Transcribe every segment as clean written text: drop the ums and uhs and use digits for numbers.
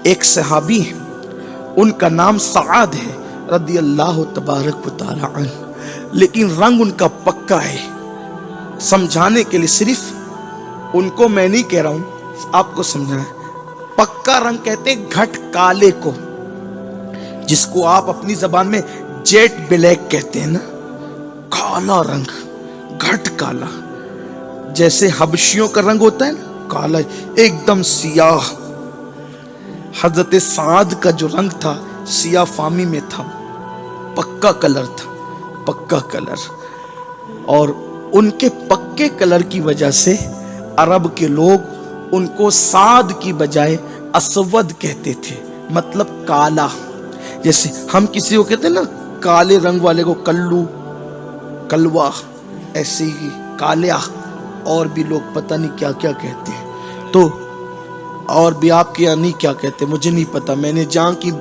ایک صحابی ہیں، ان کا نام سعد ہے رضی اللہ تبارک و تعالی عنہ، لیکن رنگ ان کا پکا ہے۔ سمجھانے کے لیے صرف ان کو میں نہیں کہہ رہا ہوں، آپ کو سمجھنا ہے۔ پکا رنگ کہتے ہیں گھٹ کالے کو، جس کو آپ اپنی زبان میں جیٹ بلیک کہتے ہیں نا، کالا رنگ، گھٹ کالا، جیسے حبشیوں کا رنگ ہوتا ہے نا کالا، ایک دم سیاہ۔ حضرت سعد کا جو رنگ تھا سیاہ فامی میں تھا، پکا کلر تھا، پکا کلر۔ اور ان کے پکے کلر کی وجہ سے عرب کے لوگ ان کو سعد کی بجائے اسود کہتے تھے، مطلب کالا۔ جیسے ہم کسی کو کہتے ہیں نا کالے رنگ والے کو کلو، کلوا، ایسے ہی کالیا، اور بھی لوگ پتہ نہیں کیا کیا کہتے ہیں۔ تو اور بھی آپ کے یہاں نہیں کیا کہتے مجھے نہیں پتا، میں نے جہاں کی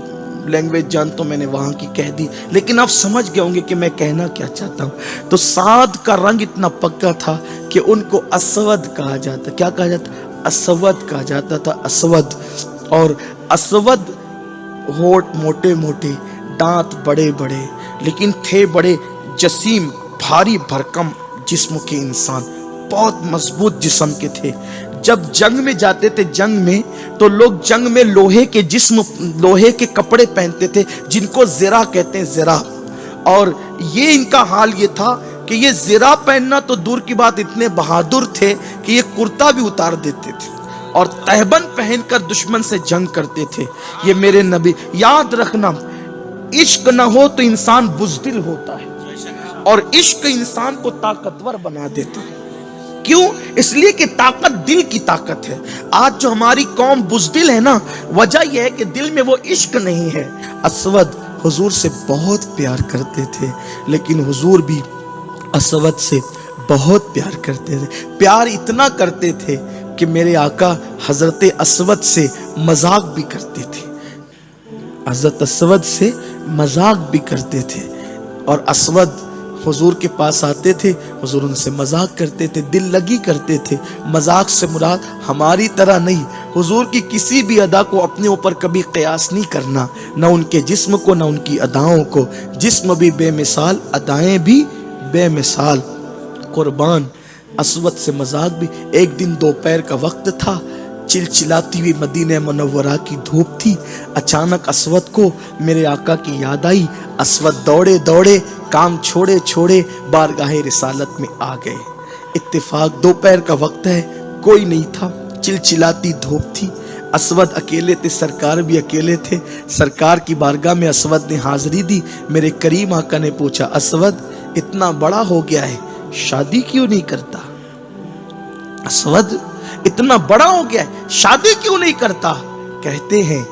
لینگویج جانتا ہوں میں نے وہاں کی کہہ دی، لیکن آپ سمجھ گئے ہوں گے کہ میں کہنا کیا چاہتا ہوں۔ تو سعد کا رنگ اتنا پکا تھا کہ ان کو اسود کہا جاتا۔ کیا کہا جاتا؟ اسود کہا جاتا تھا، اسود۔ اور اسود، ہونٹ موٹے موٹے، دانت بڑے بڑے، لیکن تھے بڑے جسیم، بھاری بھرکم جسم کے انسان، بہت مضبوط جسم کے تھے۔ جب جنگ میں جاتے تھے، جنگ میں تو لوگ جنگ میں لوہے کے جسم، لوہے کے کپڑے پہنتے تھے جن کو زرہ کہتے ہیں، زرہ۔ اور یہ ان کا حال یہ تھا کہ یہ زرہ پہننا تو دور کی بات، اتنے بہادر تھے کہ یہ کرتا بھی اتار دیتے تھے اور تہبند پہن کر دشمن سے جنگ کرتے تھے۔ یہ میرے نبی، یاد رکھنا، عشق نہ ہو تو انسان بزدل ہوتا ہے، اور عشق انسان کو طاقتور بنا دیتا ہے۔ کیوں؟ اس لیے کہ طاقت دل کی طاقت ہے۔ آج جو ہماری قوم بزدل ہے نا، وجہ یہ ہے کہ دل میں وہ عشق نہیں ہے۔ اسود حضور سے بہت پیار کرتے تھے، لیکن حضور بھی اسود سے بہت پیار کرتے تھے۔ پیار اتنا کرتے تھے کہ میرے آقا حضرت اسود سے مذاق بھی کرتے تھے، حضرت اسود سے مذاق بھی کرتے تھے۔ اور اسود حضور کے پاس آتے تھے، حضور ان سے مذاق کرتے تھے، دل لگی کرتے تھے۔ مذاق سے مراد ہماری طرح نہیں، حضور کی کسی بھی ادا کو اپنے اوپر کبھی قیاس نہیں کرنا، نہ ان کے جسم کو نہ ان کی اداؤں کو۔ جسم بھی بے مثال، ادائیں بھی بے مثال، قربان۔ اسود سے مذاق بھی۔ ایک دن دوپہر کا وقت تھا، چلچلاتی ہوئی مدینہ منورہ کی دھوپ تھی، اچانک اسود کو میرے آقا کی یاد آئی۔ اسود دوڑے دوڑے، کام چھوڑے چھوڑے بارگاہ رسالت میں آ گئے۔ اتفاق دوپہر کا وقت ہے، کوئی نہیں تھا، چلچلاتی دھوپ تھی، اسود اکیلے تھے، سرکار بھی اکیلے تھے۔ سرکار کی بارگاہ میں اسود نے حاضری دی۔ میرے کریم آقا نے پوچھا، اسود اتنا بڑا ہو گیا ہے، شادی کیوں نہیں کرتا؟ اسود اتنا بڑا ہو گیا ہے، شادی کیوں نہیں کرتا؟ کہتے ہیں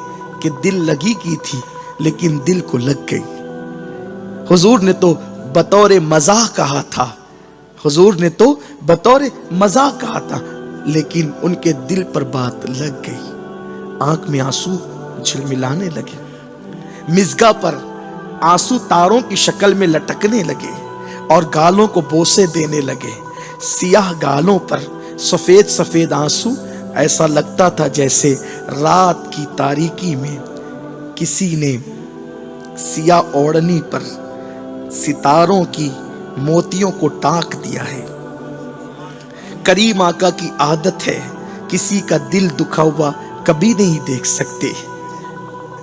کہ دل لگی کی تھی، لیکن دل کو لگ گئی۔ حضور نے تو بطور مزاح کہا تھا، حضور نے تو بطور مزاح کہا تھا، لیکن ان کے دل پر بات لگ گئی۔ آنکھ میں آنسو جھلملانے لگے، مزگا پر آنسو تاروں کی شکل میں لٹکنے لگے اور گالوں کو بوسے دینے لگے۔ سیاہ گالوں پر سفید سفید آنسو، ایسا لگتا تھا جیسے رات کی تاریکی میں کسی نے سیاہ اوڑھنی پر ستاروں کی موتیوں کو ٹاک دیا ہے۔ کریم آقا کی عادت ہے، کسی کا دل دکھا ہوا کبھی نہیں دیکھ سکتے۔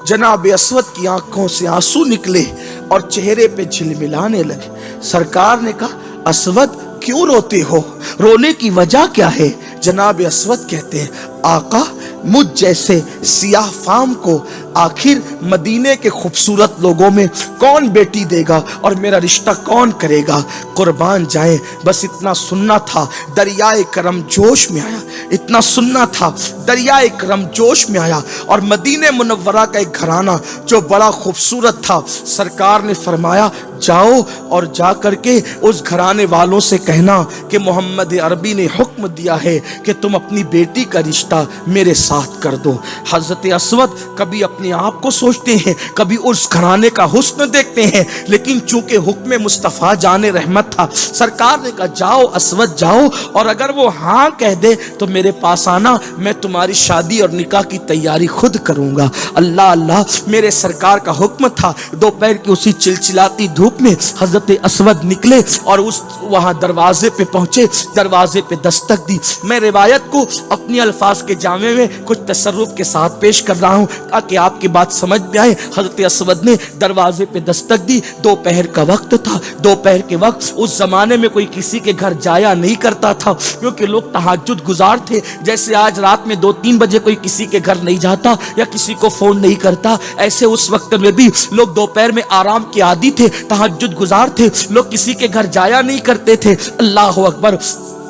جناب اسود کی آنکھوں سے آنسو نکلے اور چہرے پہ جھلملانے لگے۔ سرکار نے کہا، اسود کیوں روتے ہو؟ رونے کی وجہ کیا ہے؟ جناب اسود کہتے ہیں، آقا مجھ جیسے سیاہ فام کو آخر مدینے کے خوبصورت لوگوں میں کون بیٹی دے گا اور میرا رشتہ کون کرے گا؟ قربان جائیں، بس اتنا سننا تھا، دریائے کرم جوش میں آیا، اتنا سننا تھا، دریائے کرم جوش میں آیا۔ اور مدینہ منورہ کا ایک گھرانہ جو بڑا خوبصورت تھا، سرکار نے فرمایا، جاؤ اور جا کر کے اس گھرانے والوں سے کہنا کہ محمد عربی نے حکم دیا ہے کہ تم اپنی بیٹی کا رشتہ میرے ساتھ کر دو۔ حضرت اسود کبھی اپنی اپنے آپ کو سوچتے ہیں، کبھی اس گھرانے کا حسن دیکھتے ہیں، لیکن چونکہ حکم مصطفیٰ جان رحمت تھا، سرکار نے کہا جاؤ اسود جاؤ، اور اگر وہ ہاں کہہ دے تو میرے پاس آنا، میں تمہاری شادی اور نکاح کی تیاری خود کروں گا۔ اللہ اللہ، میرے سرکار کا حکم تھا۔ دوپہر کی اسی چلچلاتی دھوپ میں حضرت اسود نکلے اور وہاں دروازے پہ پہنچے، دروازے پہ دستک دی۔ میں روایت کو اپنی الفاظ کے جامع میں کچھ تصرف کے ساتھ پیش کر رہا ہوں تاکہ آپ کی بات سمجھ میں آئے۔ حضرت اسود نے دروازے پہ دستک دی، دوپہر کا وقت تھا۔ دوپہر کے وقت اس زمانے میں کوئی کسی کے گھر جایا نہیں کرتا تھا، کیونکہ لوگ تہجد گزار تھے۔ جیسے آج رات میں 2-3 بجے کوئی کسی کے گھر نہیں جاتا یا کسی کو فون نہیں کرتا، ایسے اس وقت میں بھی لوگ دوپہر میں آرام کے عادی تھے، تہجد گزار تھے، لوگ کسی کے گھر جایا نہیں کرتے تھے۔ اللہ اکبر۔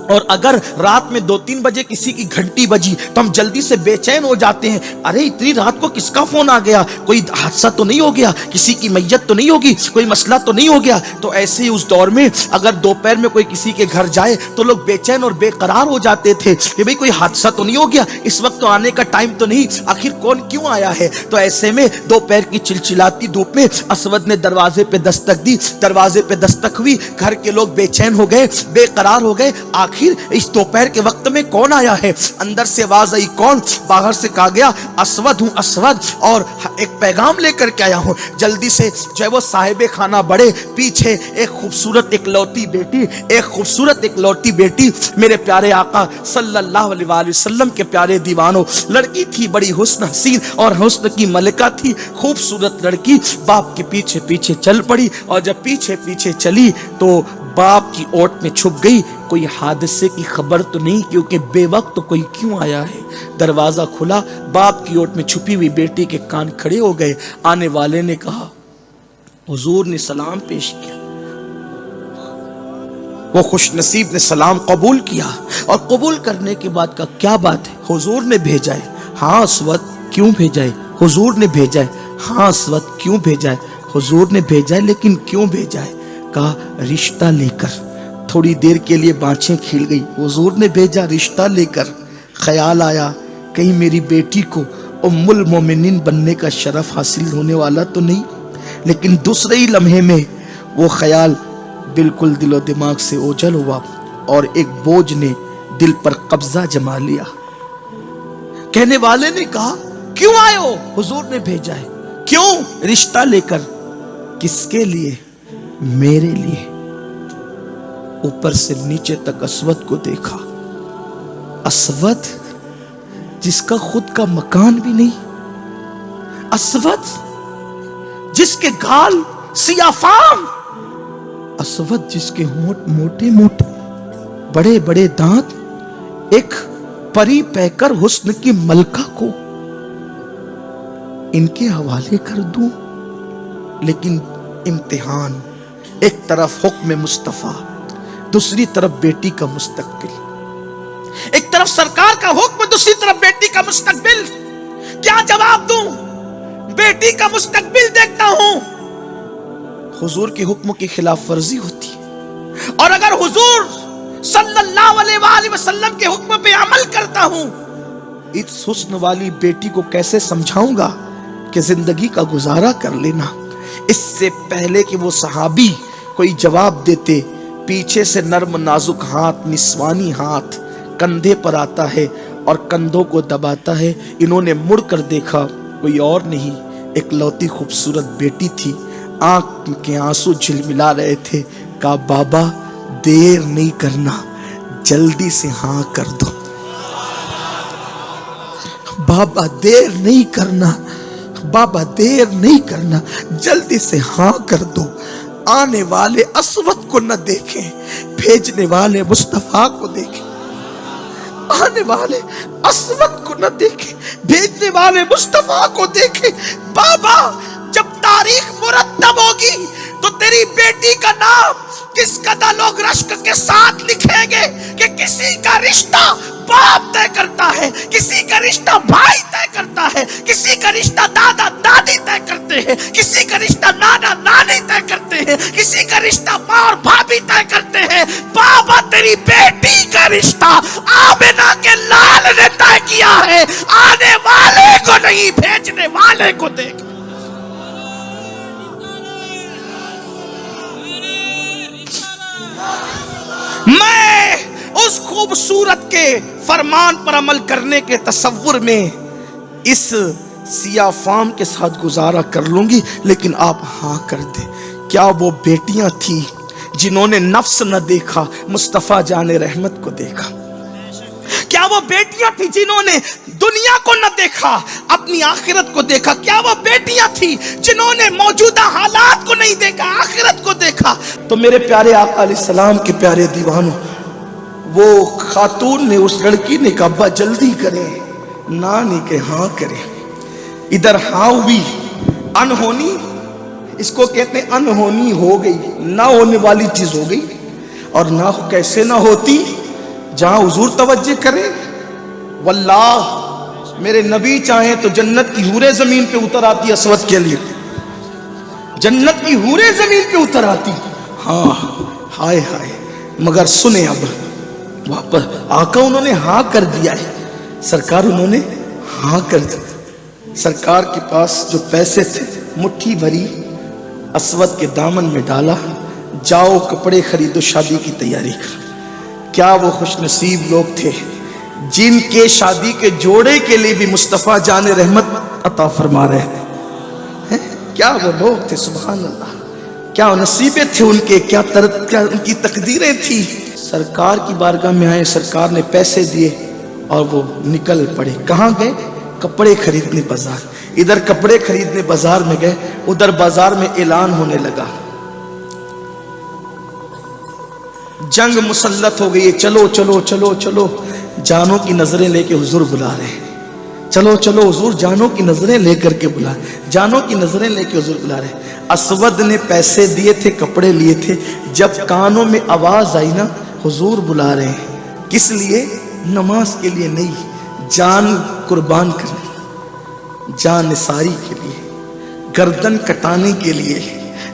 اور اگر رات میں 2-3 بجے کسی کی گھنٹی بجی تو ہم جلدی سے بے چین ہو جاتے ہیں، ارے اتنی رات کو کس کا فون آ گیا، کوئی حادثہ تو نہیں ہو گیا، کسی کی میت تو نہیں ہوگی، کوئی مسئلہ تو نہیں ہو گیا۔ تو ایسے ہی اس دور میں اگر دوپہر میں کوئی کسی کے گھر جائے تو لوگ بے چین اور بے قرار ہو جاتے تھے کہ بھئی کوئی حادثہ تو نہیں ہو گیا، اس وقت تو آنے کا ٹائم تو نہیں، آخر کون کیوں آیا ہے۔ تو ایسے میں دوپہر کی چلچلاتی دھوپ میں اسود نے دروازے پہ دستک دی، دروازے پہ دستک ہوئی، گھر کے لوگ بے چین ہو گئے، بے قرار ہو گئے۔ آخر اس دوپہر کے وقت میں کون آیا ہے؟ اندر سے آواز آئی کون؟ باہر سے کہا گیا اسود ہوں اسود، اور ایک پیغام لے کر کے آیا ہوں۔ جلدی سے جو ہے وہ صاحب خانہ بڑھے، پیچھے ایک خوبصورت اکلوتی بیٹی، ایک خوبصورت اکلوتی بیٹی، میرے پیارے آقا صلی اللہ علیہ وآلہ وسلم کے پیارے دیوانوں، لڑکی تھی بڑی حسن حسین اور حسن کی ملکہ تھی، خوبصورت لڑکی باپ کے پیچھے پیچھے چل پڑی، اور جب پیچھے پیچھے چلی تو باپ کی اوٹ میں چھپ گئی۔ کوئی حادثے کی خبر تو نہیں، کیونکہ بے وقت تو کوئی کیوں آیا ہے۔ دروازہ کھلا، باپ کی اوٹ میں چھپی ہوئی بیٹی کے کان کھڑے ہو گئے۔ آنے والے نے کہا، حضور نے سلام پیش کیا، وہ خوش نصیب نے سلام قبول کیا، اور قبول کرنے کے بعد کہا کیا بات ہے؟ حضور نے بھیجا ہے۔ ہاں اسود، کیوں بھیجا ہے؟ حضور نے بھیجا ہے۔ ہاں اسود، کیوں بھیجا ہے؟ حضور نے بھیجا ہے، لیکن کیوں بھیجا ہے؟ کہا رشتہ لے کر۔ تھوڑی دیر کے لیے بانچیں کھل گئی، حضور نے بھیجا رشتہ لے کر۔ خیال آیا کہیں میری بیٹی کو ام المومنین بننے کا شرف حاصل ہونے والا تو نہیں، لیکن دوسرے ہی لمحے میں وہ خیال بالکل دل و دماغ سے اوجھل ہوا اور ایک بوجھ نے دل پر قبضہ جما لیا۔ کہنے والے نے کہا کیوں آئے ہو؟ حضور نے بھیجا ہے۔ کیوں؟ رشتہ لے کر۔ کس کے لیے؟ میرے لیے۔ اوپر سے نیچے تک اسود کو دیکھا، اسود جس کا خود کا مکان بھی نہیں، اسود جس کے گال سیاہ فام، اسود جس کے ہونٹ موٹے موٹے، بڑے بڑے دانت، ایک پری پیکر حسن کی ملکہ کو ان کے حوالے کر دوں۔ لیکن امتحان، ایک طرف حکم مصطفیٰ، دوسری طرف بیٹی کا مستقبل، ایک طرف سرکار کا حکم، دوسری طرف بیٹی کا مستقبل، کیا جواب دوں؟ بیٹی کا مستقبل دیکھتا ہوں، حضور کے حکم کی خلاف ورزی ہوتی ہے، اور اگر حضور صلی اللہ علیہ وآلہ وسلم کے حکم پہ عمل کرتا ہوں، اس حسن والی بیٹی کو کیسے سمجھاؤں گا کہ زندگی کا گزارا کر لینا۔ اس سے پہلے کہ وہ صحابی کوئی جواب دیتے، پیچھے سے نرم نازک ہاتھ، نسوانی ہاتھ کندھے پر آتا ہے اور کندھوں کو دباتا ہے۔ انہوں نے مڑ کر دیکھا، کوئی اور نہیں، ایک لوتی خوبصورت بیٹی تھی، آنکھ کے آنسو جھلملا رہے تھے۔ کہا بابا دیر نہیں کرنا، جلدی سے ہاں کر دو، بابا دیر نہیں کرنا، بابا دیر نہیں کرنا، جلدی سے ہاں کر دو۔ آنے والے اسود کو نہ دیکھیں، بھیجنے والے مصطفیٰ کو دیکھیں۔ آنے والے اسود کو نہ دیکھیں، بھیجنے والے مصطفیٰ کو دیکھیں۔ بابا جب تاریخ مرتب ہوگی تو تیری بیٹی کا نام کس قدر لوگ رشک کے ساتھ لکھیں گے کہ کسی کا رشتہ باپ طے کرتا ہے، کسی کا رشتہ بھائی طے کرتا ہے، کسی کا رشتہ دادا دادی طے کرتے ہیں، کسی کا رشتہ نانا نانی طے کرتے ہیں، کسی کا رشتہ ماں اور بھابھی طے کرتے ہیں۔ بابا تیری بیٹی کا رشتہ آمنہ کے لال نے طے کیا ہے، آنے والے کو نہیں، بھیجنے والے کرنے کو دیکھا۔ میں اس خوبصورت کے فرمان پر عمل کرنے کے تصور میں اس سیاہ فام کے ساتھ گزارا کر لوں گی، لیکن آپ ہاں کر دیں۔ کیا وہ بیٹیاں تھیں جنہوں نے نفس نہ دیکھا، مصطفیٰ جان رحمت کو دیکھا؟ کیا وہ بیٹیاں تھیں جنہوں نے دنیا کو نہ دیکھا، اپنی آخرت کو دیکھا؟ کیا وہ بیٹیاں تھیں جنہوں نے موجودہ حالات کو نہیں دیکھا، آخرت کو دیکھا؟ تو میرے پیارے آقا علیہ السلام کے پیارے دیوانوں، وہ خاتون نے، اس لڑکی نے کہا ابا جلدی کریں، نہ نہیں کہ ہاں کریں۔ ادھر ہاں ہوئی، انہونی، اس کو کہتے ہیں انہونی ہو گئی، نہ ہونے والی چیز ہو گئی۔ اور نہ کیسے نہ ہوتی، جہاں حضور توجہ کریں، واللہ میرے نبی چاہیں تو جنت کی حوریں زمین پہ اتر آتی اسود کے لیے، جنت کی حوریں زمین پہ اتر آتی۔ ہاں ہائے ہائے، مگر سنیں اب واپس آقا انہوں نے ہاں کر دیا ہے، سرکار انہوں نے ہاں کر دیا۔ سرکار کے پاس جو پیسے تھے مٹھی بھری اسود کے دامن میں ڈالا، جاؤ کپڑے خریدو، شادی کی تیاری کر۔ کیا وہ خوش نصیب لوگ تھے جن کے شادی کے جوڑے کے لیے بھی مصطفیٰ جان رحمت عطا فرما رہے تھے؟ کیا وہ لوگ تھے، سبحان اللہ، کیا نصیبیں تھے ان کے، کیا ان کی تقدیریں تھی۔ سرکار کی بارگاہ میں آئے، سرکار نے پیسے دیے اور وہ نکل پڑے۔ کہاں گئے؟ کپڑے خریدنے بازار۔ ادھر کپڑے خریدنے بازار میں گئے، ادھر بازار میں اعلان ہونے لگا، جنگ مسلط ہو گئی ہے، چلو چلو چلو چلو۔ جانوں کی نظریں لے کے حضور بلا رہے ہیں، چلو چلو حضور جانوں کی نظریں لے کر کے بلا، جانوں کی نظریں لے کے حضور بلا رہے ہیں۔ اسود نے پیسے دیے تھے، کپڑے لیے تھے، جب کانوں میں آواز آئی نا حضور بلا رہے ہیں، کس لیے؟ نماز کے لیے نہیں، جان قربان کرنے، جان نثاری کے لیے، گردن کٹانے کے لیے،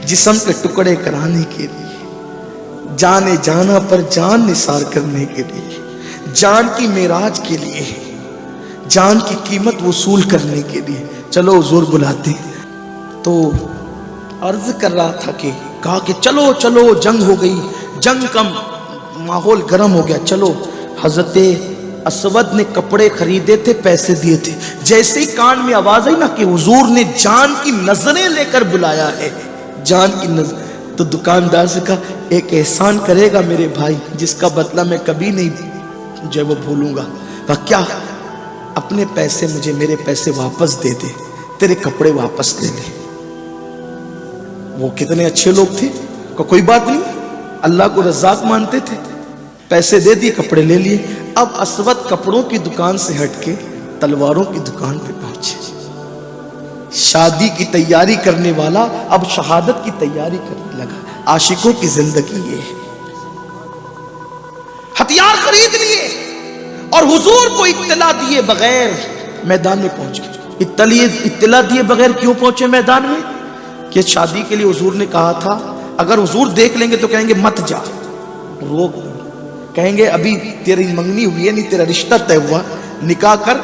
جسم کے ٹکڑے کرانے کے لیے، جانے جانا پر جان نثار کرنے کے لیے، جان کی معراج کے لیے، جان کی قیمت وصول کرنے کے لیے چلو حضور بلاتے ہیں۔ تو عرض کر رہا تھا کہ کہا کہ چلو چلو، جنگ ہو گئی، جنگ کا ماحول گرم ہو گیا، چلو۔ حضرت اسود نے کپڑے خریدے تھے، پیسے دیے تھے، جیسے ہی کان میں آواز آئی نا کہ حضور نے جان کی نظریں لے کر بلایا ہے، جان کی نظر، تو دکاندار سے کہا ایک احسان کرے گا میرے بھائی جس کا بدلہ میں کبھی نہیں جو وہ بھولوں گا؟ کہا کیا؟ اپنے پیسے مجھے، میرے پیسے واپس دے دے، تیرے کپڑے واپس لے لے۔ وہ کتنے اچھے لوگ تھے، کوئی بات نہیں، اللہ کو رزاق مانتے تھے، پیسے دے دیے، کپڑے لے لیے۔ اب اسود کپڑوں کی دکان سے ہٹ کے تلواروں کی دکان پہ پہنچے۔ شادی کی تیاری کرنے والا اب شہادت کی تیاری کرنے لگا۔ عاشقوں کی زندگی یہ ہے، ہتھیار خرید لیے اور حضور کو اطلاع دیے بغیر میدان میں پہنچ گئے۔ اطلاع دیے بغیر کیوں پہنچے میدان میں؟ کہ شادی کے لیے حضور نے کہا تھا، اگر حضور دیکھ لیں گے تو کہیں گے مت جا، روک دیں، کہیں گے ابھی تیری منگنی ہوئی ہے، نہیں تیرا رشتہ طے ہوا، نکاح کر،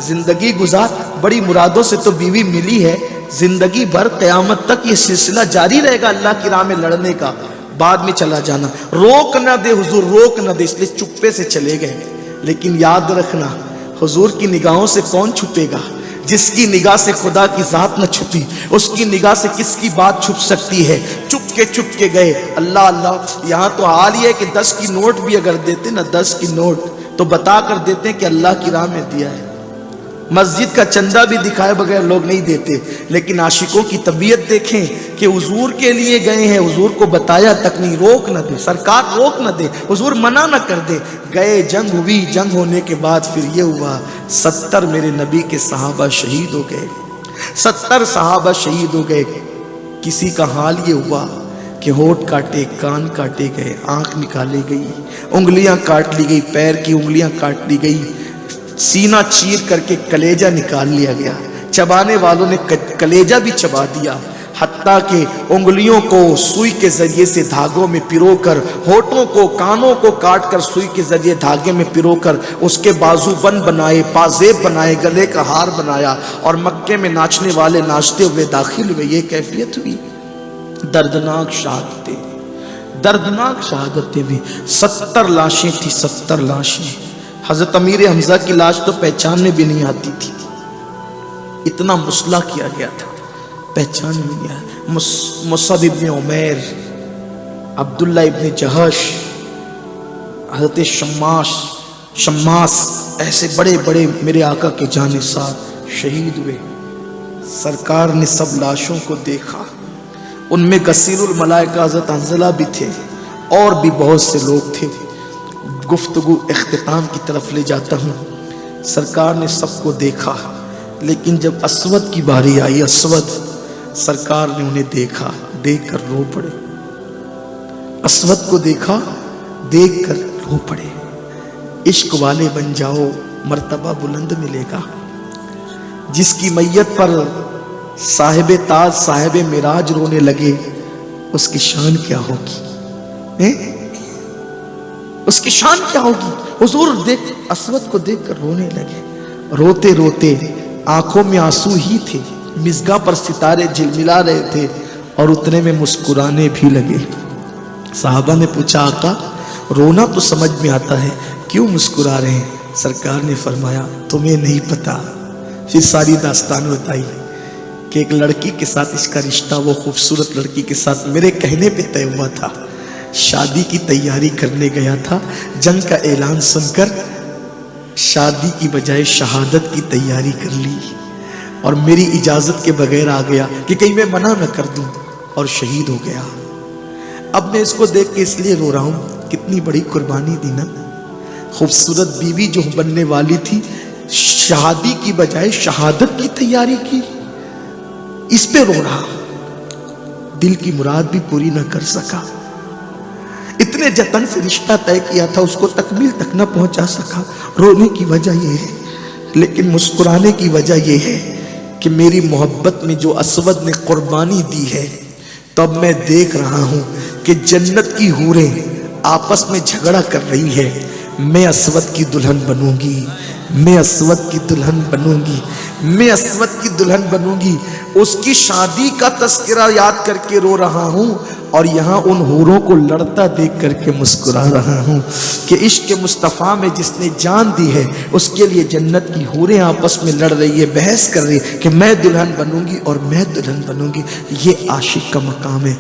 زندگی گزار، بڑی مرادوں سے تو بیوی ملی ہے، زندگی بھر قیامت تک یہ سلسلہ جاری رہے گا اللہ کی راہ میں لڑنے کا، بعد میں چلا جانا، روک نہ دے حضور، روک نہ دے، اس لیے چپے سے چلے گئے۔ لیکن یاد رکھنا حضور کی نگاہوں سے کون چھپے گا؟ جس کی نگاہ سے خدا کی ذات نہ چھپی، اس کی نگاہ سے کس کی بات چھپ سکتی ہے؟ چپ کے گئے۔ اللہ اللہ، یہاں تو حال یہ ہے کہ 10 کی نوٹ بھی اگر دیتے نا، 10 کی نوٹ تو بتا کر دیتے کہ اللہ کی راہ میں دیا ہے، مسجد کا چندہ بھی دکھائے بغیر لوگ نہیں دیتے۔ لیکن عاشقوں کی طبیعت دیکھیں کہ حضور کے لیے گئے ہیں، حضور کو بتایا تک نہیں، روک نہ دے سرکار، روک نہ دے حضور، منع نہ کر دے، گئے، جنگ ہوئی، جنگ ہونے کے بعد پھر یہ ہوا 70 میرے نبی کے صحابہ شہید ہو گئے، 70 صحابہ شہید ہو گئے۔ کسی کا حال یہ ہوا کہ ہونٹ کاٹے، کان کاٹے گئے، آنکھ نکالی گئی، انگلیاں کاٹ لی گئی، پیر کی انگلیاں کاٹ لی گئی، سینہ چیر کر کے کلیجہ نکال لیا گیا، چبانے والوں نے کلیجہ بھی چبا دیا۔ حتیٰ کہ انگلیوں کو سوئی کے ذریعے سے دھاگوں میں پرو کر، ہونٹوں کو کانوں کو کاٹ کر سوئی کے ذریعے دھاگے میں پرو کر اس کے بازو بند بنائے، پازیب بنائے، گلے کا ہار بنایا، اور مکے میں ناچنے والے ناچتے ہوئے داخل ہوئے. یہ کیفیت ہوئی. دردناک شہادتیں، دردناک شہادتیں بھی. 70 لاشیں تھی، 70 لاشیں. حضرت امیر حمزہ کی لاش تو پہچاننے بھی نہیں آتی تھی، اتنا مسلح کیا گیا تھا، پہچان نہیں آیا. مصعب ابن عمیر، عبداللہ ابن جہش، حضرت شماس، ایسے بڑے بڑے میرے آقا کے جانثار شہید ہوئے. سرکار نے سب لاشوں کو دیکھا، ان میں غسیل الملائکہ حضرت حنظلہ بھی تھے، اور بھی بہت سے لوگ تھے. گفتگو اختتام کی طرف لے جاتا ہوں. سرکار نے سب کو دیکھا، لیکن جب اسود کی باری آئی، اسود، سرکار نے انہیں دیکھا، دیکھ کر رو پڑے. اسود کو دیکھا، دیکھ کر رو پڑے. عشق والے بن جاؤ، مرتبہ بلند ملے گا. جس کی میت پر صاحب تاج صاحب معراج رونے لگے، اس کی شان کیا ہوگی؟ اس کی شان کیا ہوگی؟ حضور دیکھ، اسود کو دیکھ کر رونے لگے. روتے روتے آنکھوں میں آنسو ہی تھے، مزگاں پر ستارے جھلملا رہے تھے، اور اتنے میں مسکرانے بھی لگے. صحابہ نے پوچھا آقا رونا تو سمجھ میں آتا ہے، کیوں مسکرا رہے ہیں؟ سرکار نے فرمایا تمہیں نہیں پتا. پھر ساری داستان بتائی کہ ایک لڑکی کے ساتھ اس کا رشتہ، وہ خوبصورت لڑکی کے ساتھ میرے کہنے پہ طے ہوا تھا. شادی کی تیاری کرنے گیا تھا، جنگ کا اعلان سن کر شادی کی بجائے شہادت کی تیاری کر لی، اور میری اجازت کے بغیر آ گیا کہ کہیں میں منع نہ کر دوں، اور شہید ہو گیا. اب میں اس کو دیکھ کے اس لیے رو رہا ہوں، کتنی بڑی قربانی دی نا. خوبصورت بیوی جو بننے والی تھی، شادی کی بجائے شہادت کی تیاری کی، اس پہ رو رہا. دل کی مراد بھی پوری نہ کر سکا، اتنے جتن سے رشتہ طے کیا تھا، اس کو تکمیل تک نہ پہنچا سکا. رونے کی وجہ یہ ہے، لیکن مسکرانے کی وجہ یہ ہے کہ میری محبت میں جو اسود نے قربانی دی ہے، تب میں دیکھ رہا ہوں کہ جنت کی حوریں آپس میں جھگڑا کر رہی ہے. میں اسود کی دلہن بنوں گی، میں اسود کی دلہن بنوں گی، میں اسود کی دلہن بنوں گی. اس کی شادی کا تذکرہ یاد کر کے رو رہا ہوں، اور یہاں ان حوروں کو لڑتا دیکھ کر کے مسکرا رہا ہوں کہ عشق مصطفیٰ میں جس نے جان دی ہے، اس کے لیے جنت کی حوریں آپس میں لڑ رہی ہے، بحث کر رہی ہے کہ میں دلہن بنوں گی اور میں دلہن بنوں گی. یہ عاشق کا مقام ہے.